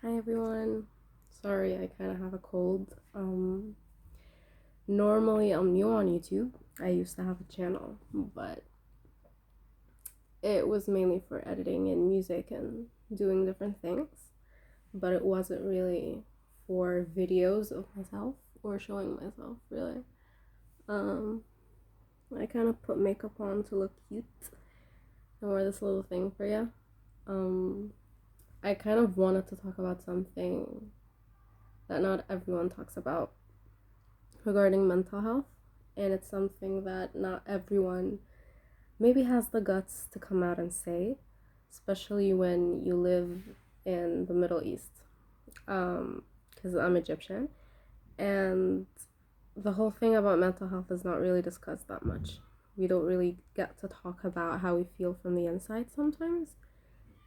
Hi everyone. Sorry, I kind of have a cold. Normally I'm new on YouTube. I used to have a channel, but it was mainly for editing and music and doing different things, but it wasn't really for videos of myself or showing myself, really. Um, I kind of put makeup on to look cute and wear this little thing for you. Um, I kind of wanted to talk about something that not everyone talks about regarding mental health, and it's something that not everyone maybe has the guts to come out and say, especially when you live in the Middle East. Because I'm Egyptian, and the whole thing about mental health is not really discussed that much. We don't really get to talk about how we feel from the inside sometimes.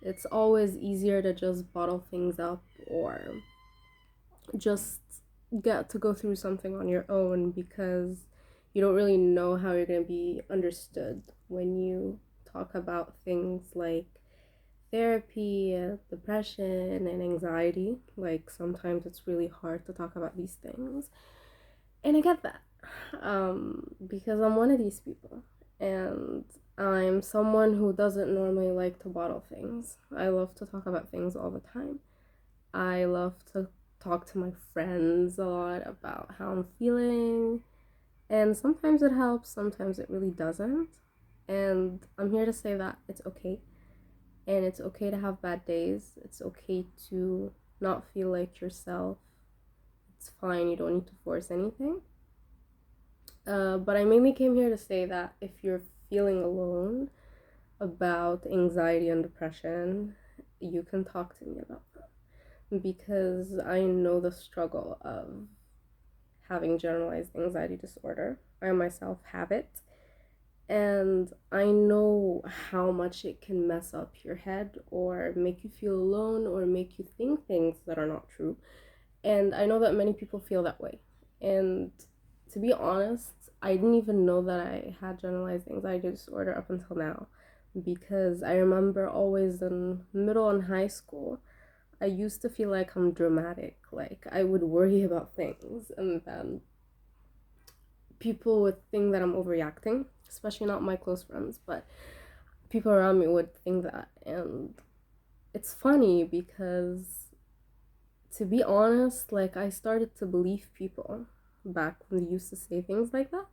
It's always easier to just bottle things up or just get to go through something on your own because you don't really know how you're going to be understood when you talk about things like therapy, depression, and anxiety. Like sometimes it's really hard to talk about these things. And I get that because I'm one of these people. And I'm someone who doesn't normally like to bottle things. I love to talk about things all the time. I love to talk to my friends a lot about how I'm feeling. And sometimes it helps, sometimes it really doesn't. And I'm here to say that it's okay. And it's okay to have bad days. It's okay to not feel like yourself. It's fine, you don't need to force anything. But I mainly came here to say that if you're feeling alone about anxiety and depression, you can talk to me about that because I know the struggle of having generalized anxiety disorder. I myself have it, and I know how much it can mess up your head or make you feel alone or make you think things that are not true. And I know that many people feel that way. And to be honest, I didn't even know that I had generalized anxiety disorder up until now because I remember always in middle and high school I used to feel like I'm dramatic. Like I would worry about things and then people would think that I'm overreacting, especially not my close friends, but people around me would think that. And it's funny because to be honest, like I started to believe people back when they used to say things like that.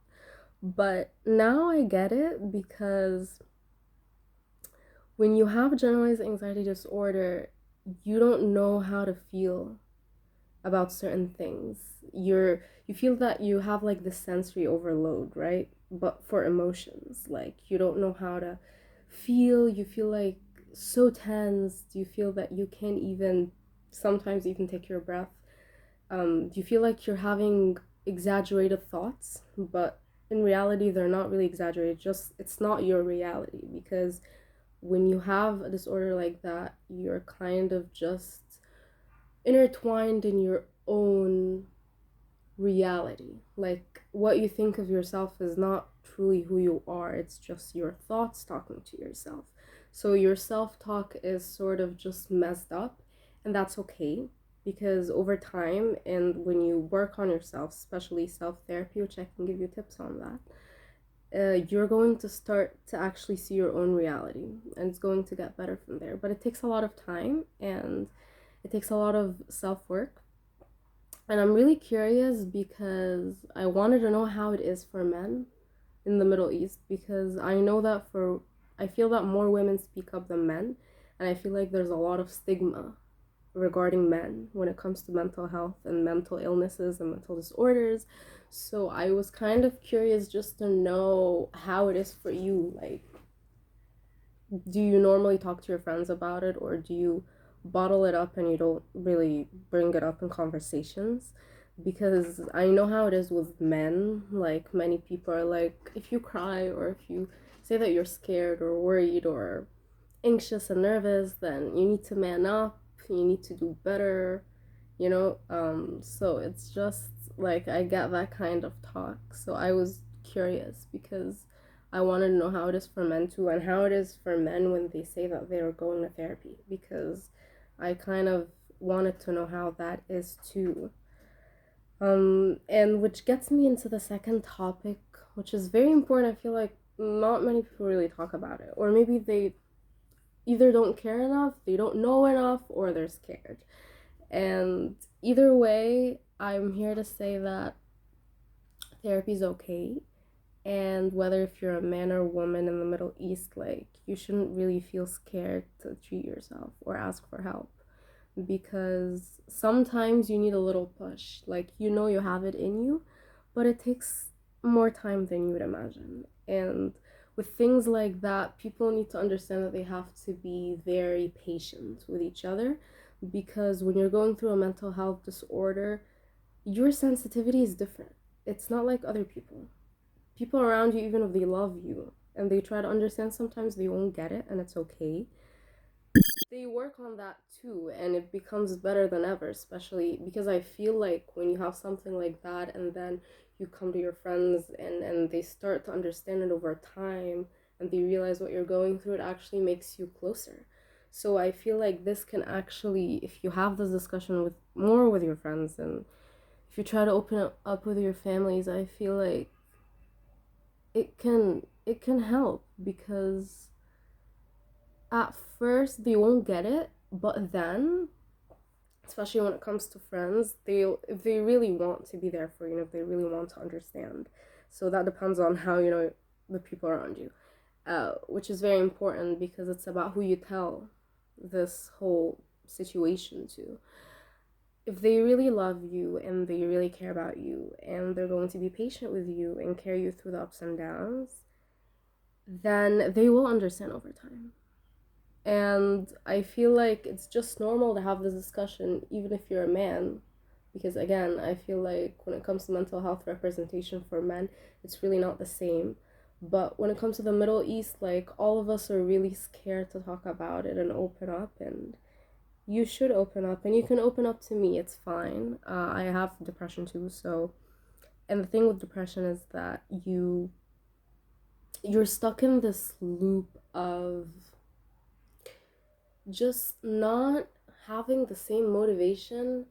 But now I get it because when you have generalized anxiety disorder, you don't know how to feel about certain things. You feel that you have like the sensory overload, right? But for emotions, like you don't know how to feel. You feel like so tense. You feel that you can't even sometimes even take your breath. You feel like you're having exaggerated thoughts, but in reality they're not really exaggerated. Just it's not your reality because when you have a disorder like that, you're kind of just intertwined in your own reality. Like what you think of yourself is not truly who you are, it's just your thoughts talking to yourself. So your self talk is sort of just messed up, and that's okay because over time and when you work on yourself, especially self therapy, which I can give you tips on that. You're going to start to actually see your own reality and it's going to get better from there. But it takes a lot of time and it takes a lot of self work. And I'm really curious because I wanted to know how it is for men in the Middle East because I know that I feel that more women speak up than men. And I feel like there's a lot of stigma regarding men when it comes to mental health and mental illnesses and mental disorders. So I was kind of curious just to know how it is for you. Like, do you normally talk to your friends about it or do you bottle it up and you don't really bring it up in conversations? Because I know how it is with men. Like, many people are like, if you cry or if you say that you're scared or worried or anxious and nervous, then you need to man up, you need to do better, so it's just like I get that kind of talk. So I was curious because I wanted to know how it is for men too and how it is for men when they say that they're going to therapy because I kind of wanted to know how that is too. And which gets me into the second topic, which is very important. I feel like not many people really talk about it, or maybe they either don't care enough, they don't know enough, or they're scared. And either way, I'm here to say that therapy is okay. And whether if you're a man or woman in the Middle East, like, you shouldn't really feel scared to treat yourself or ask for help, because sometimes you need a little push. Like, you have it in you, but it takes more time than you would imagine. And with things like that, people need to understand that they have to be very patient with each other, because when you're going through a mental health disorder, your sensitivity is different. It's not like other people. People around you, even if they love you and they try to understand, sometimes they won't get it, and it's okay. They work on that too, and it becomes better than ever, especially because I feel like when you have something like that and then you come to your friends and they start to understand it over time and they realize what you're going through, it actually makes you closer. So I feel like this can actually, if you have this discussion with more with your friends, and if you try to open it up with your families, I feel like it can help, because at first they won't get it, but then, especially when it comes to friends, if they really want to be there for you, if they really want to understand. So that depends on how the people around you, which is very important, because it's about who you tell this whole situation to. If they really love you and they really care about you and they're going to be patient with you and carry you through the ups and downs, then they will understand over time. And I feel like it's just normal to have this discussion, even if you're a man. Because again, I feel like when it comes to mental health representation for men, it's really not the same. But when it comes to the Middle East, like, all of us are really scared to talk about it and open up. And you should open up, and you can open up to me. It's fine. I have depression too. So, and the thing with depression is that you're stuck in this loop of just not having the same motivation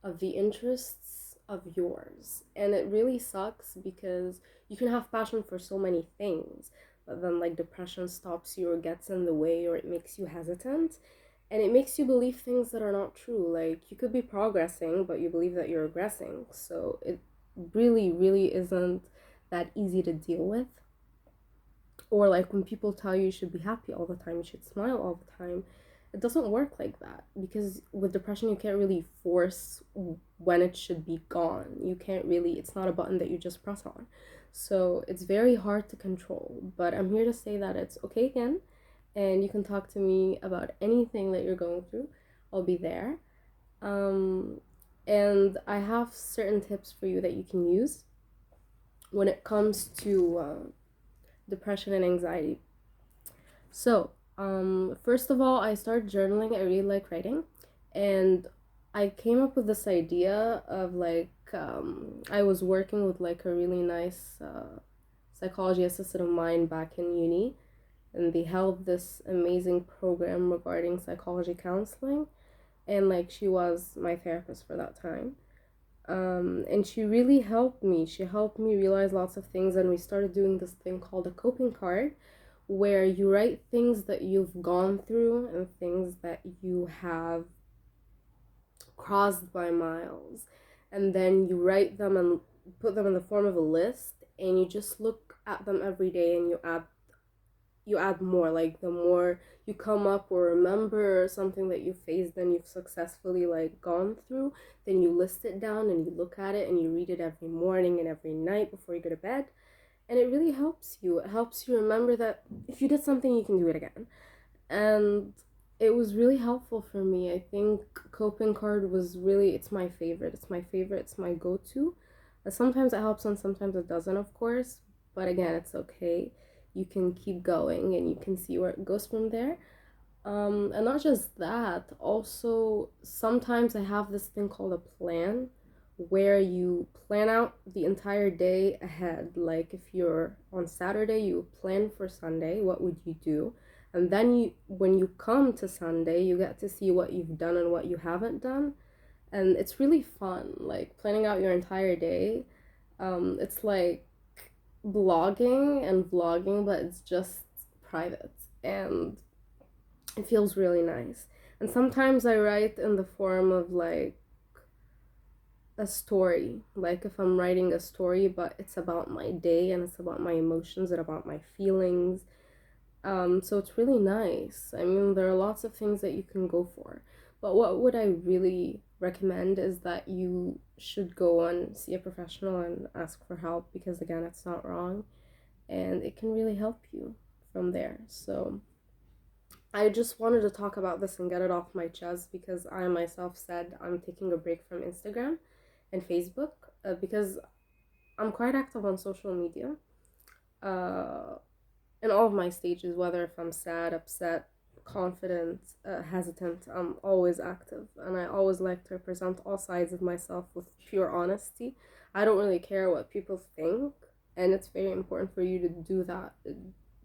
of the interests of yours. And it really sucks, because you can have passion for so many things, but then, like, depression stops you or gets in the way, or it makes you hesitant, and it makes you believe things that are not true. Like, you could be progressing, but you believe that you're regressing. So it really, really isn't that easy to deal with. Or like when people tell you should be happy all the time, you should smile all the time, it doesn't work like that, because with depression you can't really force when it should be gone. You can't really, it's not a button that you just press on. So it's very hard to control, but I'm here to say that it's okay again, and you can talk to me about anything that you're going through. I'll be there. um and I have certain tips for you that you can use when it comes to depression and anxiety. So, first of all, I started journaling. I really like writing, and I came up with this idea of, like, I was working with, like, a really nice psychology assistant of mine back in uni, and they held this amazing program regarding psychology counseling, and, like, she was my therapist for that time. And she really helped me. She helped me realize lots of things, and we started doing this thing called a coping card, where you write things that you've gone through and things that you have crossed by miles, and then you write them and put them in the form of a list, and you just look at them every day, and you add more. Like, the more you come up or remember something that you faced and you've successfully, like, gone through, then you list it down and you look at it and you read it every morning and every night before you go to bed. And it really helps you. It helps you remember that if you did something, you can do it again. And it was really helpful for me. I think coping card was really, it's my favorite. It's my go-to. Sometimes it helps and sometimes it doesn't, of course. But again, it's okay. You can keep going and you can see where it goes from there. And not just that, also sometimes I have this thing called a plan, where you plan out the entire day ahead. Like, if you're on Saturday, you plan for Sunday, what would you do? And then when you come to Sunday, you get to see what you've done and what you haven't done. And it's really fun, like planning out your entire day. It's like blogging and vlogging, but it's just private. And it feels really nice. And sometimes I write in the form of like a story, like if I'm writing a story, but it's about my day and it's about my emotions and about my feelings. So it's really nice. I mean, there are lots of things that you can go for, but what would I really recommend is that you should go and see a professional and ask for help, because again, it's not wrong and it can really help you from there. So I just wanted to talk about this and get it off my chest, because I myself said I'm taking a break from Instagram and Facebook, because I'm quite active on social media uh, in all of my stages, whether if I'm sad, upset, confident, hesitant, I'm always active, and I always like to present all sides of myself with pure honesty. I don't really care what people think, and it's very important for you to do that.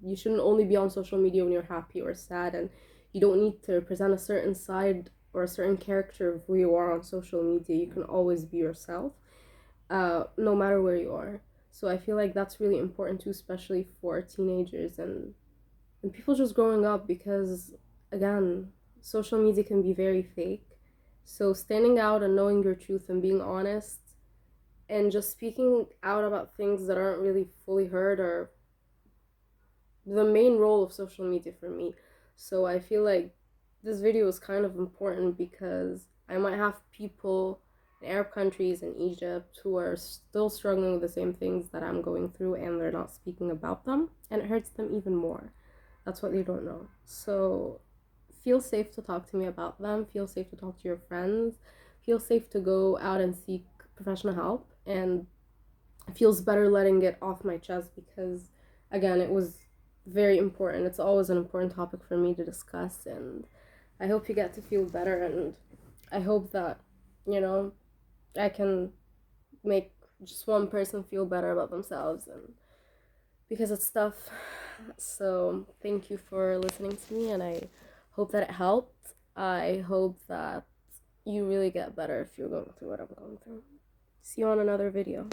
You shouldn't only be on social media when you're happy or sad, and you don't need to present a certain side or a certain character of who you are on social media. You can always be yourself, no matter where you are. So I feel like that's really important too, especially for teenagers and people just growing up, because again, social media can be very fake. So standing out and knowing your truth and being honest and just speaking out about things that aren't really fully heard are the main role of social media for me. So I feel like this video is kind of important, because I might have people in Arab countries and Egypt who are still struggling with the same things that I'm going through, and they're not speaking about them, and it hurts them even more. That's what they don't know. So feel safe to talk to me about them, feel safe to talk to your friends, feel safe to go out and seek professional help, and it feels better letting it off my chest, because again, it was very important. It's always an important topic for me to discuss, and I hope you get to feel better, and I hope that, you know, I can make just one person feel better about themselves, and because it's tough. So thank you for listening to me, and I hope that it helped. I hope that you really get better if you're going through what I'm going through. See you on another video.